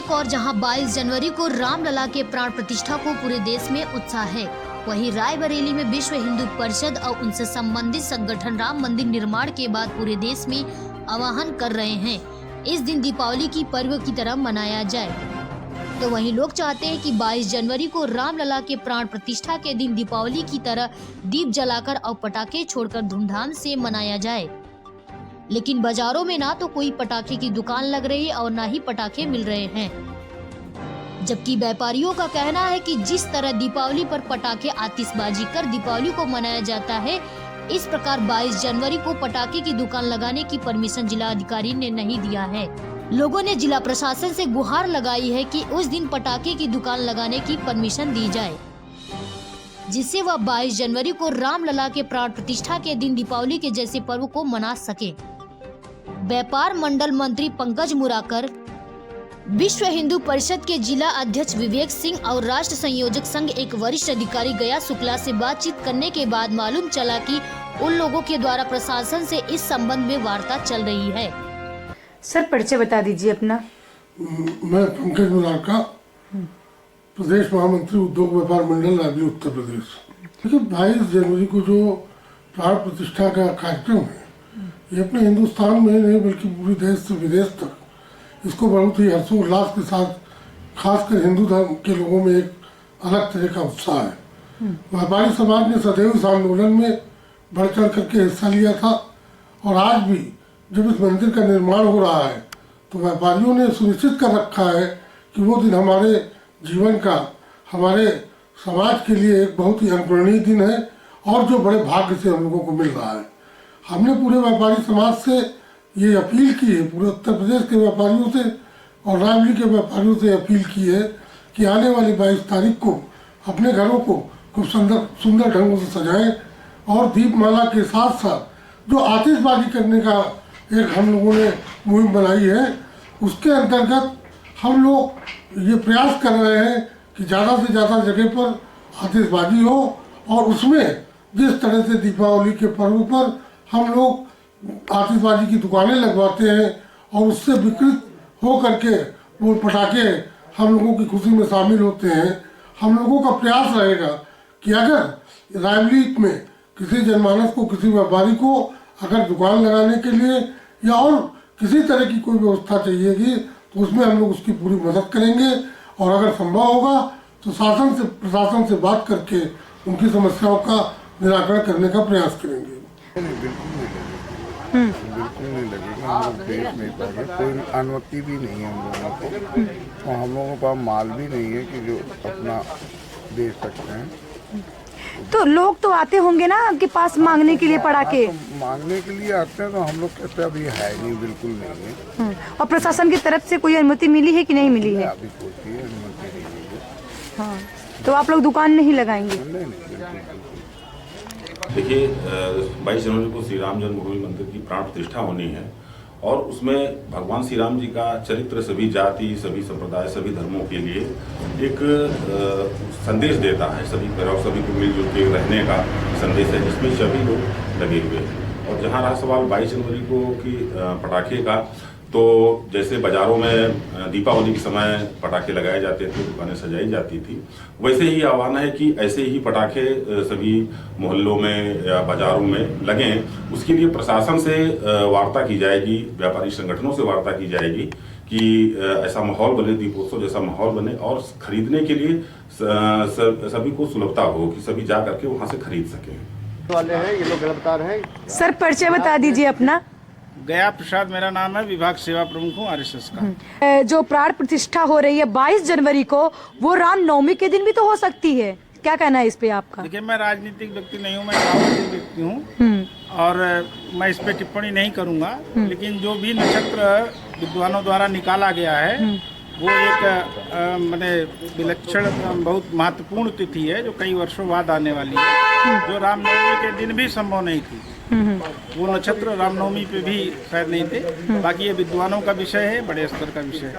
एक और जहां 22 जनवरी को रामलला के प्राण प्रतिष्ठा को पूरे देश में उत्साह है, वहीं रायबरेली में विश्व हिंदू परिषद और उनसे संबंधित संगठन राम मंदिर निर्माण के बाद पूरे देश में आह्वान कर रहे हैं इस दिन दीपावली की पर्व की तरह मनाया जाए। तो वहीं लोग चाहते हैं कि 22 जनवरी को रामलला के प्राण प्रतिष्ठा के दिन दीपावली की तरह दीप जलाकर और पटाखे छोड़कर धूमधाम से मनाया जाए। लेकिन बाजारों में ना तो कोई पटाखे की दुकान लग रही है और ना ही पटाखे मिल रहे हैं, जबकि व्यापारियों का कहना है कि जिस तरह दीपावली पर पटाखे आतिशबाजी कर दीपावली को मनाया जाता है, इस प्रकार 22 जनवरी को पटाखे की दुकान लगाने की परमिशन जिला अधिकारी ने नहीं दिया है। लोगों ने जिला प्रशासन से गुहार लगाई है कि उस दिन पटाखे की दुकान लगाने की परमिशन दी जाए, जिससे वह 22 जनवरी को रामलला के प्राण प्रतिष्ठा के दिन दीपावली के जैसे पर्व को मना सके। व्यापार मंडल मंत्री पंकज मुराकर, विश्व हिंदू परिषद के जिला अध्यक्ष विवेक सिंह और राष्ट्र संयोजक संघ एक वरिष्ठ अधिकारी गया शुक्ला से बातचीत करने के बाद मालूम चला कि उन लोगों के द्वारा प्रशासन से इस संबंध में वार्ता चल रही है। सर परिचय बता दीजिए अपना। मैं पंकज मुराकर, प्रदेश महामंत्री उद्योग व्यापार मंडल राज्य उत्तर प्रदेश। देखिए 22 जनवरी को जो प्राण प्रतिष्ठा का कार्यक्रम है, ये अपने हिंदुस्तान में नहीं बल्कि पूरे देश से विदेश तक इसको बहुत ही हर्षोल्लास के साथ, खासकर हिंदू धर्म के लोगों में एक अलग तरह का उत्साह है। व्यापारी समाज ने सदैव इस आंदोलन में बढ़ चढ़ करके हिस्सा लिया था और आज भी जब इस मंदिर का निर्माण हो रहा है तो व्यापारियों ने सुनिश्चित कर रखा है कि वो दिन हमारे जीवन का, हमारे समाज के लिए एक बहुत ही अनुकरणीय दिन है और जो बड़े भाग्य से हम लोगों को मिल रहा है। हमने पूरे व्यापारी समाज से ये अपील की है, पूरे उत्तर प्रदेश के व्यापारियों से और रायबरेली के व्यापारियों से अपील की है कि आने वाली 22 तारीख को अपने घरों को खूब सुंदर ढंगों से सजाएं और दीपमाला के साथ साथ जो आतिशबाजी करने का एक हम लोगों ने मुहिम बनाई है, उसके अंतर्गत हम लोग ये प्रयास कर रहे हैं कि ज़्यादा से ज़्यादा जगह पर आतिशबाजी हो और उसमें जिस तरह से दीपावली के पर्व पर हम लोग आतिशबाजी की दुकानें लगवाते हैं और उससे विकृत हो करके वो पटाखे हम लोगों की खुशी में शामिल होते हैं। हम लोगों का प्रयास रहेगा कि अगर रायबरेली में किसी जनमानस को, किसी व्यापारी को अगर दुकान लगाने के लिए या और किसी तरह की कोई व्यवस्था चाहिएगी तो उसमें हम लोग उसकी पूरी मदद करेंगे और अगर संभव होगा तो प्रशासन से बात करके उनकी समस्याओं का निराकरण करने का प्रयास करेंगे। बिल्कुल नहीं लगेगा, हम लोग बेच नहीं पाएंगे, कोई अनुमति भी नहीं है हम लोगों को और हम लोगों का माल भी नहीं है कि जो अपना बेच सकते हैं। तो लोग तो आते होंगे ना आपके पास मांगने के लिए पटाखे? तो मांगने के लिए आते हैं तो हम लोग कहते हैं अभी है नहीं, बिल्कुल नहीं है। और प्रशासन की तरफ से कोई अनुमति मिली है कि नहीं मिली है? अभी कोई अनुमति नहीं मिली है। हाँ, तो आप लोग दुकान नहीं लगाएंगे? नहीं। देखिए 22 जनवरी को श्री राम जन्मभूमि मंदिर की प्राण प्रतिष्ठा होनी है और उसमें भगवान श्री राम जी का चरित्र सभी जाति, सभी संप्रदाय, सभी धर्मों के लिए एक संदेश देता है। सभी को मिलजुल के रहने का संदेश है, जिसमें सभी लोग लगे हुए हैं। और जहाँ रहा सवाल 22 जनवरी को की पटाखे का, तो जैसे बाज़ारों में दीपावली के समय पटाखे लगाए जाते थे, दुकानें सजाई जाती थी, वैसे ही आह्वान है कि ऐसे ही पटाखे सभी मोहल्लों में या बाज़ारों में लगें। उसके लिए प्रशासन से वार्ता की जाएगी, व्यापारी संगठनों से वार्ता की जाएगी कि ऐसा माहौल बने, दीपोत्सव जैसा माहौल बने और खरीदने के लिए सभी को सुलभता हो कि सभी जा करके वहाँ से खरीद सकें। वाले हैं ये लोग गिरफ्तार हैं। सर परिचय बता दीजिए अपना। गया प्रसाद मेरा नाम है, विभाग सेवा प्रमुख हूँ RSS का। जो प्राण प्रतिष्ठा हो रही है 22 जनवरी को, वो रामनवमी के दिन भी तो हो सकती है, क्या कहना है इस पे आपका? देखिए मैं राजनीतिक व्यक्ति नहीं हूँ, मैं सामाजिक व्यक्ति हूँ और मैं इस पे टिप्पणी नहीं करूँगा। लेकिन जो भी नक्षत्र विद्वानों द्वारा निकाला गया है वो एक मैंने विलक्षण बहुत महत्वपूर्ण तिथि है जो कई वर्षों बाद आने वाली है, जो रामनवमी के दिन भी संभव नहीं थी। वो नक्षत्र रामनवमी पे भी शायद नहीं थे। बाकी ये विद्वानों का विषय है, बड़े स्तर का विषय है।